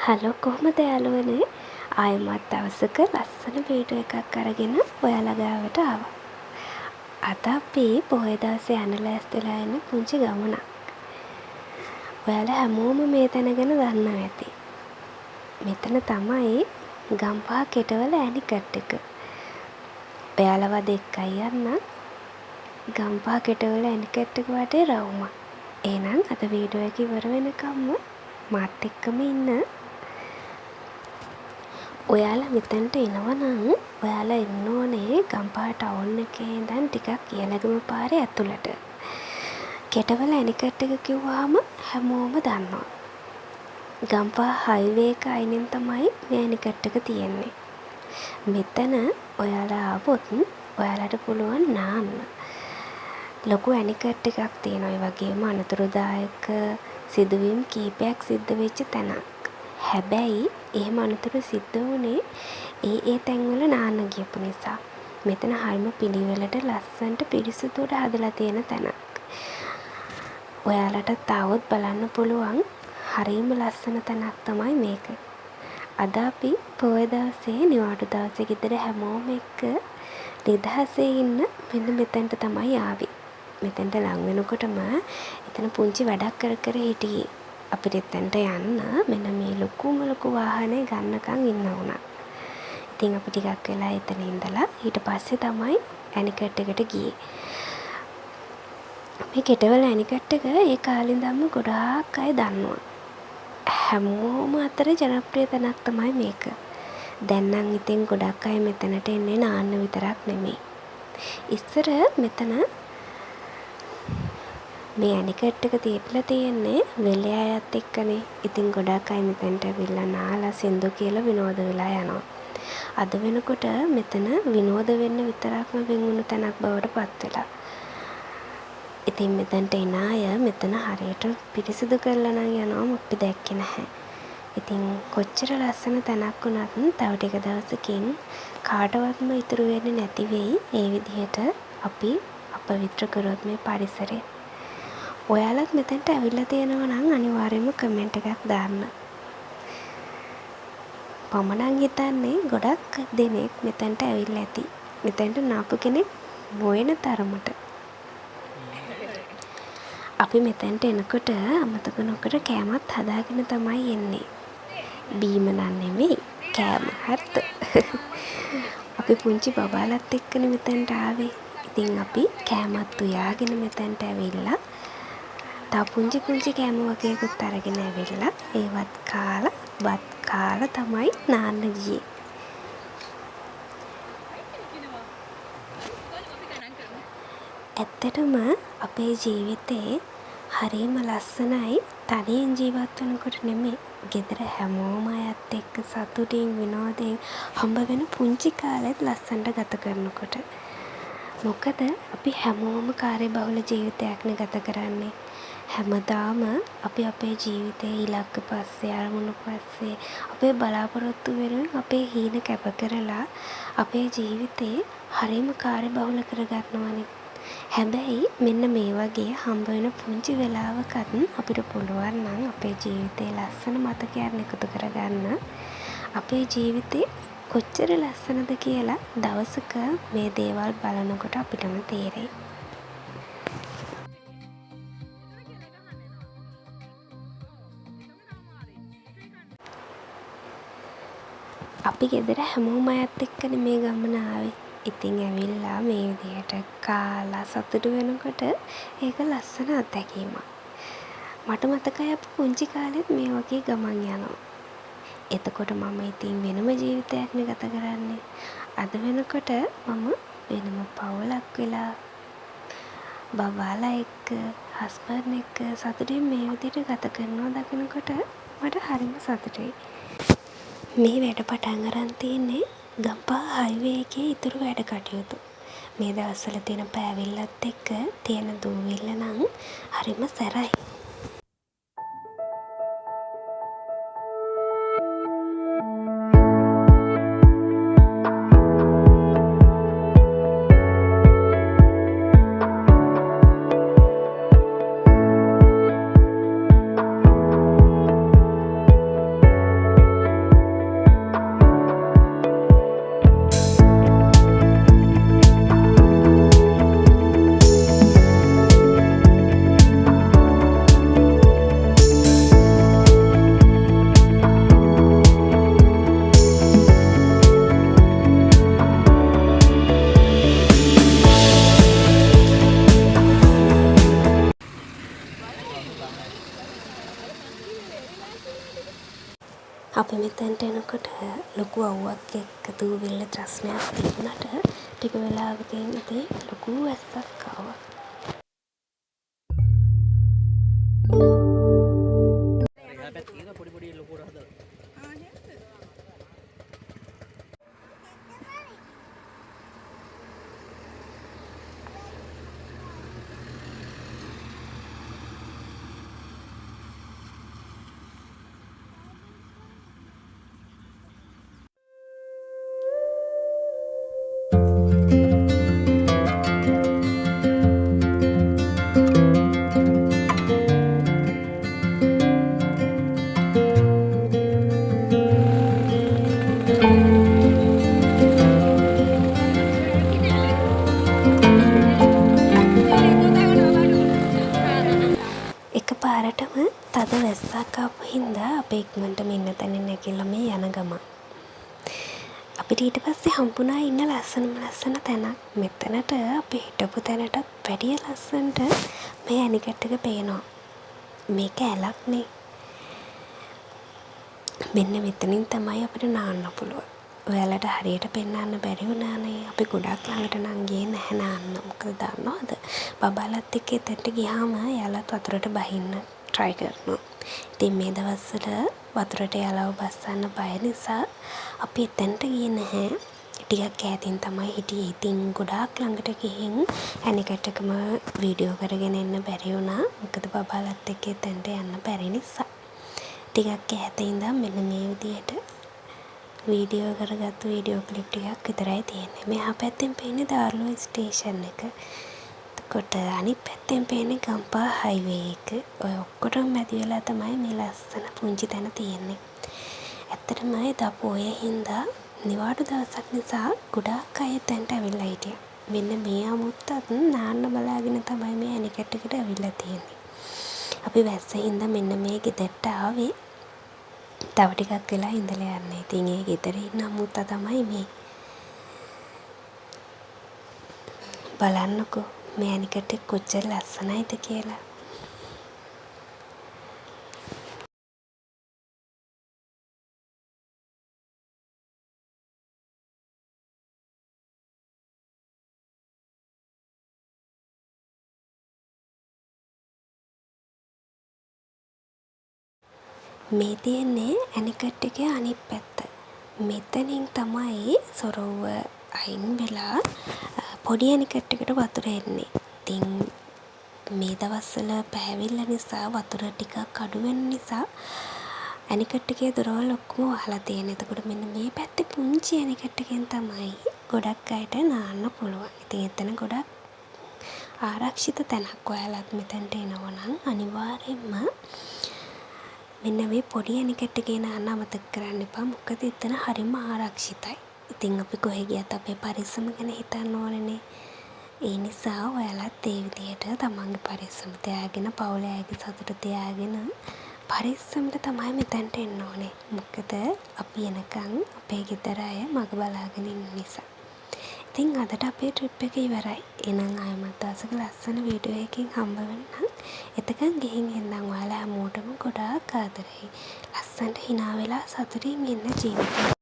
Hello කොහොමද යාළුවනේ ආයෙමත් දවසක ලස්සන වීඩියෝ එකක් අරගෙන ඔයාලා ගාවට ආවා. අද අපි පොහොය දවසේ යන්න ලෑස්තිලා ඉන්න පුංචි ගමනක්. ඔයාලා හැමෝම මේ තැන ගැන දන්නවා ඇති. මෙතන තමයි ගම්පහ කෙටවල ඇනිකට් එක. ඔයාලව දෙක්කයි යන්න ගම්පහ කෙටවල ඇනිකට් එක වටේ රවුමක්. එහෙනම් අද වීඩියෝ එක ඉවර වෙනකම්ම මාත් එක්කම ඉන්න. ඔයාලා මෙතනට එනවනම් ඔයාලා එන්න ඕනේ ගම්පහ ටවුන් එකේ ඉඳන් ටිකක් ඉහළගම පාරේ ඇතුළට. කෙටවල ඇනිකට් එක කිව්වහම හැමෝම දන්නවා. ගම්පහ හයිවේ එක අයිනෙන් තමයි මේ ඇනිකට් එක තියෙන්නේ. මෙතන ඔයාලා ආවොත් ඔයාලට පුළුවන් නාන්න. ලොකු ඇනිකට් එකක් තියෙනවා. ඒ වගේම අනතුරුදායක සිදුවීම් කීපයක් සිද්ධ වෙච්ච තැනක්. හැබැයි එහෙම අනතුරු සිද්ධ වුණේ ඒ තැන්වල නාන්න ගියපු නිසා. මෙතන හරිම පිළිවෙලට ලස්සනට පිරිසිදුවට හදලා තියෙන තැනක්. ඔයාලට තාවොත් බලන්න පුළුවන් හරිම ලස්සන තැනක් තමයි මේක. අද අපි පොය දවසේ නිවාඩු දවසේ ගෙදර හැමෝම එක්ක නිදහසේ ඉන්න මෙන්න මෙතනට තමයි ආවේ. මෙතනට ලං වෙනකොටම එතන පුංචි වැඩක් කර කර හිටියේ. අපිට එතනට යන්න මෙන්න මේ ලොකු වාහනේ ගන්නකම් ඉන්න වුණා. ඉතින් අපි ටිකක් වෙලා එතන ඉඳලා ඊට පස්සේ තමයි ඇනිකට් එකට ගියේ. මේ කෙටවල ඇනිකට් එක ඒ කාලේ ඉඳන්ම ගොඩාක් අය දන්නවා. හැමෝම අතර ජනප්‍රිය තැනක් තමයි මේක. දැන් නම් ඉතින් ගොඩක් අය මෙතනට එන්නේ නාන්න විතරක් නෙමෙයි. ඉස්සර මෙතන මේ ඇනිකට් එක තියලා තියෙන්නේ වෙලේ අයත් එක්කනේ. ඉතින් ගොඩක් අය මෙතනට ඇවිල්ලා නාලා සින්දු කියලා විනෝද වෙලා යනවා. අද වෙනකොට මෙතන විනෝද වෙන්න විතරක්ම වෙන්වුණු තැනක් බවට පත් වෙලා. ඉතින් මෙතනට එන අය මෙතන හරියට පිරිසිදු කරලා නම් යනවා අපි දැක්කේ නැහැ. ඉතින් කොච්චර ලස්සන තැනක් වුණත් තව ටික දවසකින් කාටවත්ම ඉතුරු වෙන්නේ නැති වෙයි. ඒ විදිහට අපි අපවිත්‍ර කරොත් මේ පරිසරය. ඔයාලත් මෙතනට ඇවිල්ලා තියෙනවා නම් අනිවාර්යයෙන්ම කමෙන්ට් එකක් දාන්න. මම නම් හිතන්නේ ගොඩක් දෙනෙක් මෙතනට ඇවිල්ලා ඇති. මෙතනට නාපු කෙනෙක් නොවන තරමට. අපි මෙතනට එනකොට අමතක නොකර කෑමත් හදාගෙන තමයි එන්නේ. බීම නම් නෙමෙයි කෑම හරිද? අපි පුංචි බබාලත් එක්කනේ මෙතනට ආවේ. ඉතින් අපි කෑමත් උයාගෙන මෙතනට ඇවිල්ලා තව පුංචි කෑම වගේකුත් අරගෙන ඇවිල්ලා ඒවත් කාලා බත් කාලා තමයි නාන්න ගියේ. ඇත්තටම අපේ ජීවිතේ හරිම ලස්සනයි තනියෙන් ජීවත් වෙනකොට නෙමෙයි. ගෙදර හැමෝම අයත් එක්ක සතුටින් විනෝදයෙන් හම්බ වෙන පුංචි කාලෙත් ලස්සනට ගත කරනකොට. මොකද අපි හැමෝම කාර්යබහුල ජීවිතයක්නේ ගත කරන්නේ. හැමදාම අපි අපේ ජීවිතේ ඉලක්ක පස්සේ අරමුණු පස්සේ අපේ බලාපොරොත්තු වෙනුවෙන් අපේ හීන කැප කරලා අපේ ජීවිතේ හරිම කාර්යබහුල කරගන්නවානේ. හැබැයි මෙන්න මේ වගේ හම්බ වෙන පුංචි වෙලාවකත් අපිට පුළුවන් නම් අපේ ජීවිතේ ලස්සන මතකයක් එකතු කරගන්න. අපේ ජීවිතේ කොච්චර ලස්සනද කියලා දවසක මේ දේවල් බලනකොට අපිටම තේරෙයි. අපි ගෙදර හැමෝම අයත් එක්කනේ මේ ගමන ආවේ. ඉතින් ඇවිල්ලා මේ විදිහට කාලා සතුටු වෙනකොට ඒක ලස්සන අත්දැකීමක්. මට මතකයි අපි පුංචි කාලෙත් මේ වගේ ගමන් යනවා. එතකොට මම ඉතින් වෙනම ජීවිතයක්නේ ගත කරන්නේ. අද වෙනකොට මම වෙනම පවුලක් වෙලා බබාලා එක්ක හස්බන්ඩ් එක්ක සතුටින් මේ විදිහට ගත කරනවා දකිනකොට මට හරිම සතුටුයි. මේ වැඩ පටන් අරන් තියෙන්නේ ගම්පහ හයිවේ එකේ ඉතුරු වැඩ කටයුතු. මේ දවස්වල තියෙන පෑවිල්ලත් එක්ක තියෙන දූවිල්ල නම් හරිම සැරයි. අපි මෙතැන්ට එනකොට ලොකු අව්වක් එක්ක දූවිල්ල ත්‍රස්නයක් තිබුණට ටික වෙලාවකින් ඉතින් ලොකු වැස්සක් ආවා. එකපාරටම තද වැස්සක් ආපු හින්දා අපි ඉක්මනට මෙන්න තැනින් නැගිටලා මේ යන ගමන් අපිට ඊට පස්සේ හම්බුණා ඉන්න ලස්සන තැනක්. මෙතනට අපි හිටපු තැනටත් වැඩිය ලස්සනට මේ ඇනිකට් එක පේනවා. මේක ඇලක්නේ. මෙන්න මෙතනින් තමයි අපිට නාන්න පුළුවන්. ඔයාලට හරියට පෙන්වන්න බැරි වුණානේ. අපි ගොඩක් ළඟට නම් ගියේ නැහැ නාන්න. මොකද දන්නවද? බබාලත් එක්ක එතනට ගියාම එයාලත් වතුරට බහින්න try කරනවා. ඉතින් මේ දවස්වල වතුරට එයාලව බස්සන්න බය නිසා අපි එතනට ගියේ නැහැ. ටිකක් ඈතින් තමයි හිටියේ. ඉතින් ගොඩාක් ළඟට ගිහින් ඇනිකට් එකම වීඩියෝ කරගෙන එන්න බැරි වුණා. මොකද බබාලත් එක්ක එතනට යන්න බැරි නිසා. ටිකක් ඈත ඉඳන් මෙන්න මේ විදියට වීඩියෝ කරගත්තු වීඩියෝ ක්ලිප් ටිකක් විතරයි තියෙන්නේ. මෙහා පැත්තෙන් පේන්නේ දාර්ලුව ස්ටේෂන් එක. එතකොට අනිත් පැත්තෙන් පේන්නේ ගම්පහ හයිවේ එක. ඔය ඔක්කොටම මැදි වෙලා තමයි මේ ලස්සන පුංචි තැන තියෙන්නේ. ඇත්තටම එදා පොය හින්දා නිවාඩු දවසක් නිසා ගොඩාක් අය තැනට ඇවිල්ලා හිටියා. මෙන්න මේ අමුත්තත් නාන්න බලාගෙන තමයි මේ ඇනිකට් එකට ඇවිල්ලා තියෙන්නේ. අපි වැස්ස හින්දා මෙන්න මේ ගෙදරට ආවේ. තව ටිකක් වෙලා ඉඳලා යන්න. ඉතින් ඒ ගෙදර ඉන්න අමුත්තා තමයි මේ. බලන්නකෝ මේ ඇනිකට් එක කොච්චර ලස්සනයිද කියලා. මේ තියෙන්නේ ඇනිකට් එකේ අනිත් පැත්ත. මෙතනින් තමයි සොරවුව අයින් වෙලා පොඩි ඇනිකට් එකට වතුර එන්නේ. ඉතින් මේ දවස්වල පැහැවිල්ල නිසා වතුර ටිකක් අඩු වෙන නිසා ඇනිකට් එකේ දොරවල් ඔක්කොම වහලා තියෙනවා. එතකොට මෙන්න මේ පැත්තේ පුංචි ඇනිකට් එකෙන් තමයි ගොඩක් අයට නාන්න පුළුවන්. ඉතින් එතන ගොඩක් ආරක්ෂිත තැනක්. ඔයාලත් මෙතනට එනවා නම් අනිවාර්යෙන්ම මෙන්න මේ පොඩි ඇනිකට් එකේ නාන්න අමතක කරන්න එපා. මොකද එතන හරිම ආරක්ෂිතයි. ඉතින් අපි කොහෙ ගියත් අපේ පරිස්සම ගැන හිතන්න ඕනනේ. ඒ නිසා ඔයාලත් ඒ විදිහට තමන්ගේ පරිස්සම තියාගෙන පවුලේ අයගේ සතුට තියාගෙන පරිස්සමට තමයි මෙතනට එන්න ඕනේ. මොකද අපි එනකන් අපේ ගෙදර අය මග බලාගෙන ඉන්න නිසා. ඉතින් අදට අපේ ට්‍රිප් එක ඉවරයි. එහෙනම් ආයෙමත් දවසක ලස්සන වීඩියෝ එකකින් හම්බ වෙන්නම්. එතකන් ගිහින් එන්නම්. ඔයාලා හැමෝටම ගොඩාක් ආදරෙයි. ලස්සනට hina වෙලා සතුටින් ඉන්න ජීවිතේ